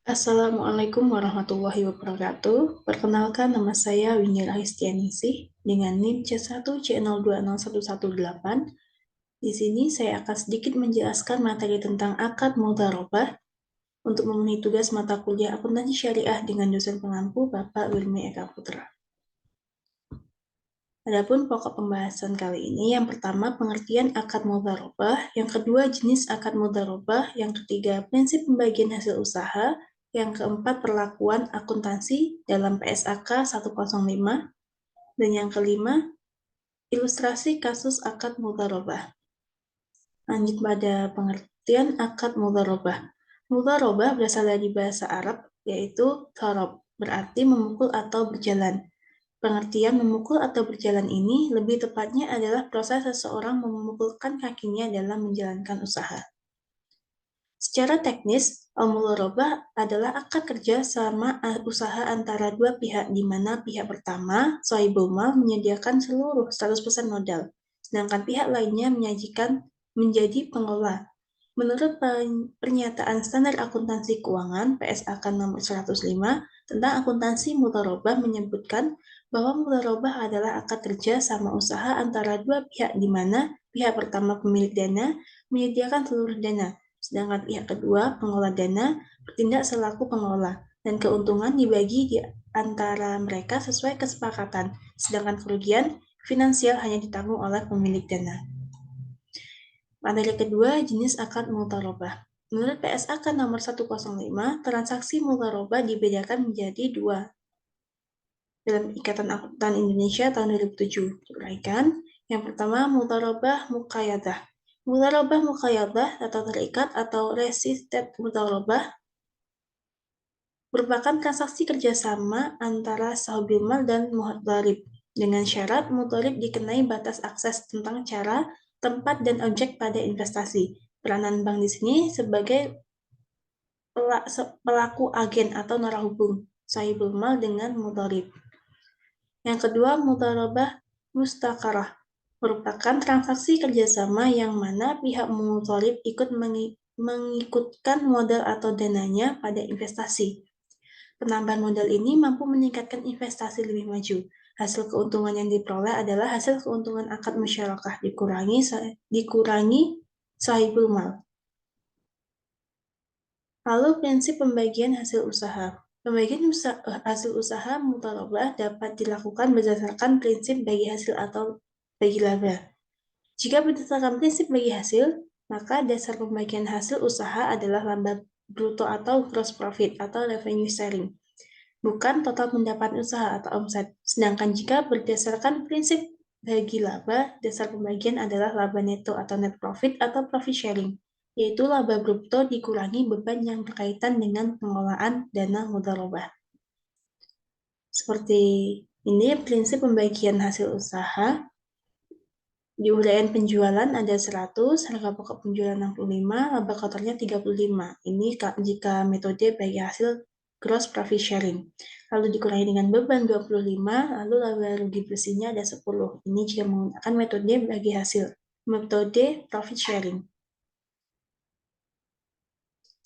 Assalamualaikum warahmatullahi wabarakatuh. Perkenalkan, nama saya Winnie Rahistianingsih dengan NIM C1C020118. Di sini saya akan sedikit menjelaskan materi tentang akad mudharabah untuk memenuhi tugas mata kuliah akuntansi syariah dengan dosen pengampu Bapak Wilmy Eka Putra. Adapun pokok pembahasan kali ini, yang pertama pengertian akad mudharabah, yang kedua jenis akad mudharabah, yang ketiga prinsip pembagian hasil usaha, yang keempat perlakuan akuntansi dalam PSAK 105, dan yang kelima ilustrasi kasus akad mudharabah. Lanjut pada pengertian akad mudharabah. Mudharabah berasal dari bahasa Arab, yaitu dharab, berarti memukul atau berjalan. Pengertian memukul atau berjalan ini lebih tepatnya adalah proses seseorang memukulkan kakinya dalam menjalankan usaha. Secara teknis, al-mudharabah adalah akad kerja sama usaha antara dua pihak di mana pihak pertama, shahibul mal, menyediakan seluruh 100% modal, sedangkan pihak lainnya menjadi pengelola. Menurut pernyataan standar akuntansi keuangan PSAK nomor 105 tentang akuntansi mudharabah menyebutkan bahwa mudharabah adalah akad kerja sama usaha antara dua pihak di mana pihak pertama pemilik dana menyediakan seluruh dana, sedangkan pihak kedua pengelola dana bertindak selaku pengelola dan keuntungan dibagi di antara mereka sesuai kesepakatan, sedangkan kerugian finansial hanya ditanggung oleh pemilik dana. Materi kedua, jenis akad mudharabah. Menurut PSAK nomor 105, transaksi mudharabah dibedakan menjadi dua. Dalam Ikatan Akuntan Indonesia tahun 2007 diuraikan, yang pertama mudharabah muqayyadah. Mudharabah muqayyadah atau terikat atau resisted mudharabah merupakan transaksi kerjasama antara sahibil mal dan mudharib dengan syarat mudharib dikenai batas akses tentang cara, tempat, dan objek pada investasi. Peranan bank di sini sebagai pelaku agen atau narahubung sahibul mal dengan mudharib. Yang kedua, mudharabah mustaqarah merupakan transaksi kerjasama yang mana pihak mudharib ikut mengikutkan modal atau dananya pada investasi. Penambahan modal ini mampu meningkatkan investasi lebih maju. Hasil keuntungan yang diperoleh adalah hasil keuntungan akad musyarakah dikurangi sahibul mal. Lalu prinsip pembagian hasil usaha. Pembagian hasil usaha mudharabah dapat dilakukan berdasarkan prinsip bagi hasil atau bagi laba. Jika berdasarkan prinsip bagi hasil, maka dasar pembagian hasil usaha adalah laba bruto atau gross profit atau revenue sharing, bukan total pendapatan usaha atau omset. Sedangkan jika berdasarkan prinsip bagi laba, dasar pembagian adalah laba neto atau net profit atau profit sharing, yaitu laba bruto dikurangi beban yang berkaitan dengan pengelolaan dana mudharabah. Seperti ini prinsip pembagian hasil usaha. Di uraian penjualan ada 100, harga pokok penjualan 65, laba kotornya 35. Ini jika metode bagi hasil gross profit sharing. Lalu dikurangi dengan beban 25, lalu laba rugi bersihnya ada 10. Ini jika menggunakan metode bagi hasil, metode profit sharing.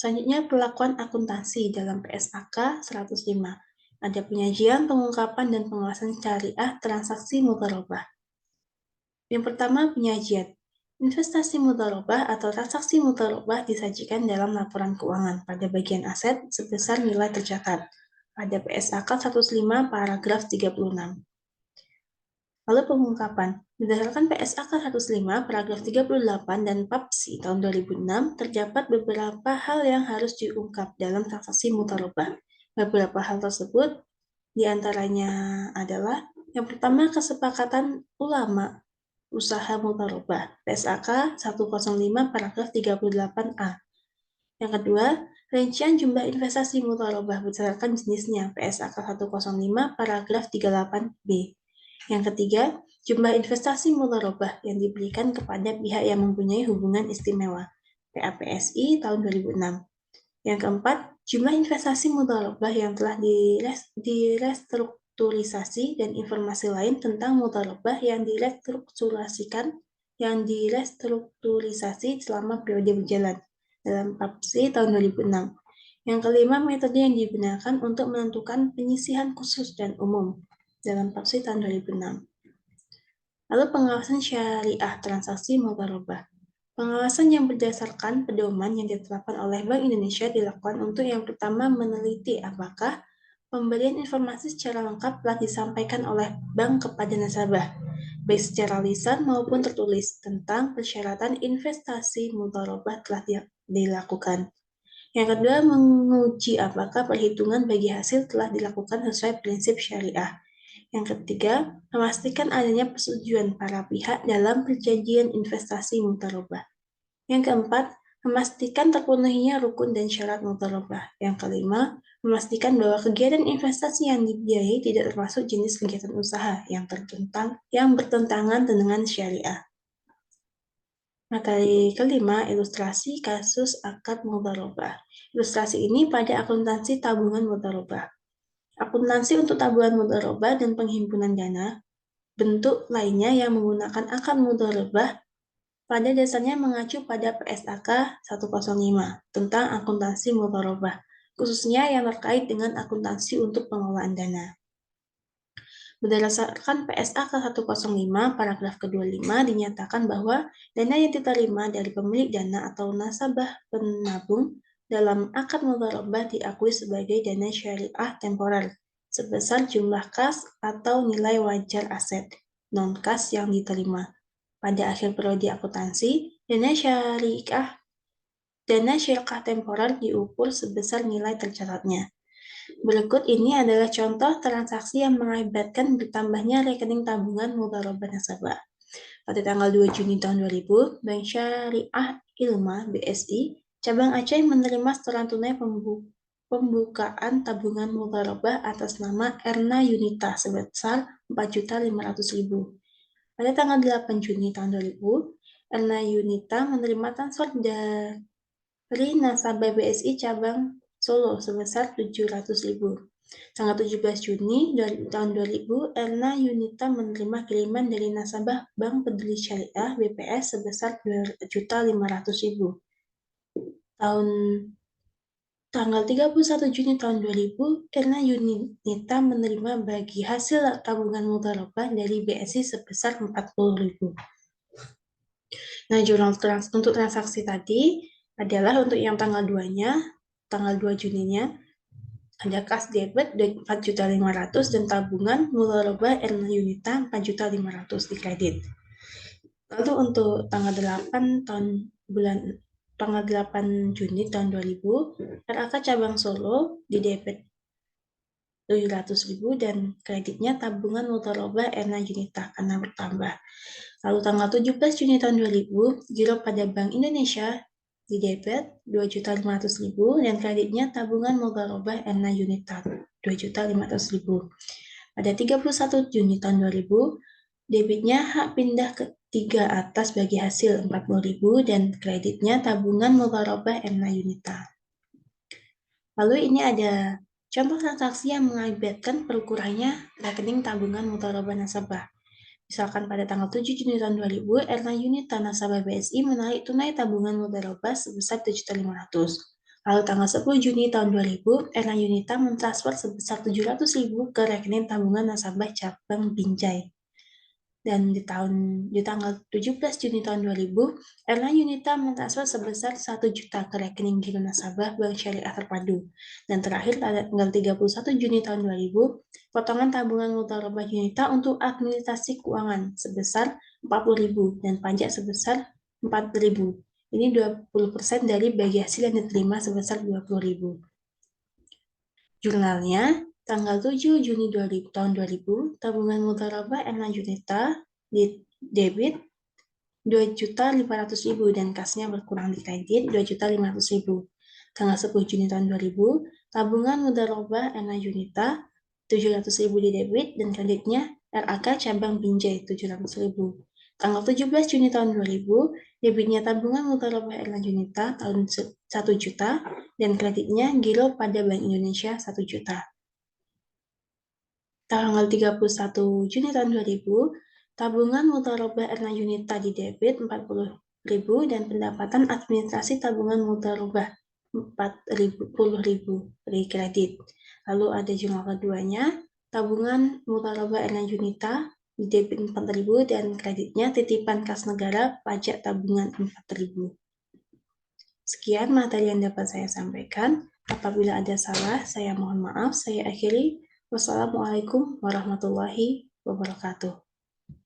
Selanjutnya perlakuan akuntansi dalam PSAK 105. Ada penyajian, pengungkapan, dan pengawasan syariah transaksi mudharabah. Yang pertama, penyajian. Investasi mudharabah atau transaksi mudharabah disajikan dalam laporan keuangan pada bagian aset sebesar nilai tercatat pada PSAK 105 paragraf 36. Lalu pengungkapan. Berdasarkan PSAK 105 paragraf 38 dan PAPSI tahun 2006, terdapat beberapa hal yang harus diungkap dalam transaksi mudharabah. Beberapa hal tersebut diantaranya adalah yang pertama kesepakatan ulama usaha mudharabah PSAK 105 paragraf 38A. Yang kedua, rincian jumlah investasi mudharabah berdasarkan jenisnya PSAK 105 paragraf 38B. Yang ketiga, jumlah investasi mudharabah yang diberikan kepada pihak yang mempunyai hubungan istimewa PAPSI tahun 2006. Yang keempat, jumlah investasi mudharabah yang telah direstrukturisasi dan informasi lain tentang mudharabah yang direstrukturisasi selama periode berjalan dalam PAPSI tahun 2006. Yang kelima, metode yang digunakan untuk menentukan penyisihan khusus dan umum dalam Papsi tahun 2006. Lalu pengawasan syariah transaksi mudharabah. Pengawasan yang berdasarkan pedoman yang ditetapkan oleh Bank Indonesia dilakukan untuk yang pertama meneliti apakah pemberian informasi secara lengkap telah disampaikan oleh bank kepada nasabah, baik secara lisan maupun tertulis, tentang persyaratan investasi mudharabah telah dilakukan. Yang kedua, menguji apakah perhitungan bagi hasil telah dilakukan sesuai prinsip syariah. Yang ketiga, memastikan adanya persetujuan para pihak dalam perjanjian investasi mudharabah. Yang keempat, memastikan terpenuhinya rukun dan syarat mudharabah. Yang kelima, memastikan bahwa kegiatan investasi yang dibiayai tidak termasuk jenis kegiatan usaha yang bertentangan dengan syariah. Materi kelima, ilustrasi kasus akad mudharabah. Ilustrasi ini pada akuntansi tabungan mudharabah. Akuntansi untuk tabungan mudharabah dan penghimpunan dana, bentuk lainnya yang menggunakan akad mudharabah pada dasarnya mengacu pada PSAK 105 tentang akuntansi mudharabah, khususnya yang terkait dengan akuntansi untuk pengelolaan dana. Berdasarkan PSAK 105 paragraf ke-25 dinyatakan bahwa dana yang diterima dari pemilik dana atau nasabah penabung dalam akad mudharabah diakui sebagai dana syariah temporer sebesar jumlah kas atau nilai wajar aset non-kas yang diterima. Pada akhir periode akuntansi, dana syariah temporer diukur sebesar nilai tercatatnya. Berikut ini adalah contoh transaksi yang mengakibatkan bertambahnya rekening tabungan mudharabah nasabah. Pada tanggal 2 Juni tahun 2000, Bank Syariah Ilma (BSI) cabang Aceh menerima setoran tunai pembukaan tabungan mudharabah atas nama Erna Yunita sebesar 4.500.000. Pada tanggal 8 Juni tahun 2000, Erna Yunita menerima transfer dari nasabah BSI cabang Solo sebesar 700.000. Tanggal 17 Juni tahun 2000, Erna Yunita menerima kiriman dari nasabah Bank Peduli Syariah (BPS) sebesar 2.500.000. Tanggal 31 Juni tahun 2000, Erna Yunita menerima bagi hasil tabungan mudharabah dari BSI sebesar 40.000. Nah, jurnal untuk transaksi tadi adalah untuk yang tanggal 2-nya, tanggal 2 Juninya, ada kas debit 4.500.000 dan tabungan mudharabah Erna Yunita 4.500.000 di kredit. Lalu untuk tanggal 8 Juni tahun 2000, RAK cabang Solo di debit 700.000 dan kreditnya tabungan mudharabah Erna Yunita karena bertambah. Lalu tanggal 17 Juni tahun 2000, giro pada Bank Indonesia di debit 2.500.000 dan kreditnya tabungan mudharabah Erna Yunita 2.500.000. Pada 31 Juni tahun 2000, debitnya hak pindah ketiga atas bagi hasil 40.000 dan kreditnya tabungan mudharabah Erna Yunita. Lalu ini ada contoh transaksi yang mengakibatkan berukurannya rekening tabungan mudharabah nasabah. Misalkan pada tanggal 7 Juni tahun 2000, Erna Yunita nasabah BSI menarik tunai tabungan mudharabah sebesar 7.500.000. Lalu tanggal 10 Juni tahun 2000, Erna Yunita mentransfer sebesar 700.000 ke rekening tabungan nasabah cabang Binjai. Dan di tanggal 17 Juni tahun 2000, Erna Yunita mentransfer sebesar 1 juta ke rekening giro nasabah Bank Syariah Terpadu. Dan terakhir pada tanggal 31 Juni tahun 2000, potongan tabungan mudharabah Yunita untuk administrasi keuangan sebesar 40.000 dan pajak sebesar 4.000. Ini 20% dari bagi hasil yang diterima sebesar 20.000. Jurnalnya, tanggal 7 Juni tahun 2000, tabungan mudharabah Erna Yunita di debit 2.500.000 dan kasnya berkurang di kredit 2.500.000. Tanggal 10 Juni tahun 2000, tabungan mudharabah Erna Yunita 700.000 di debit dan kreditnya RAK cabang Binjai 700.000. Tanggal 17 Juni tahun 2000, debitnya tabungan mudharabah Erna Yunita tahun 1 juta dan kreditnya giro pada Bank Indonesia 1 juta. Tanggal 31 Juni tahun 2000, tabungan mudharabah Erna Yunita di debit 40.000 dan pendapatan administrasi tabungan mudharabah 40.000 dari kredit. Lalu ada jurnal keduanya, tabungan mudharabah Erna Junita, di debit 4.000 dan kreditnya titipan kas negara pajak tabungan 4.000. Sekian materi yang dapat saya sampaikan. Apabila ada salah, saya mohon maaf. Saya akhiri. Wassalamualaikum warahmatullahi wabarakatuh.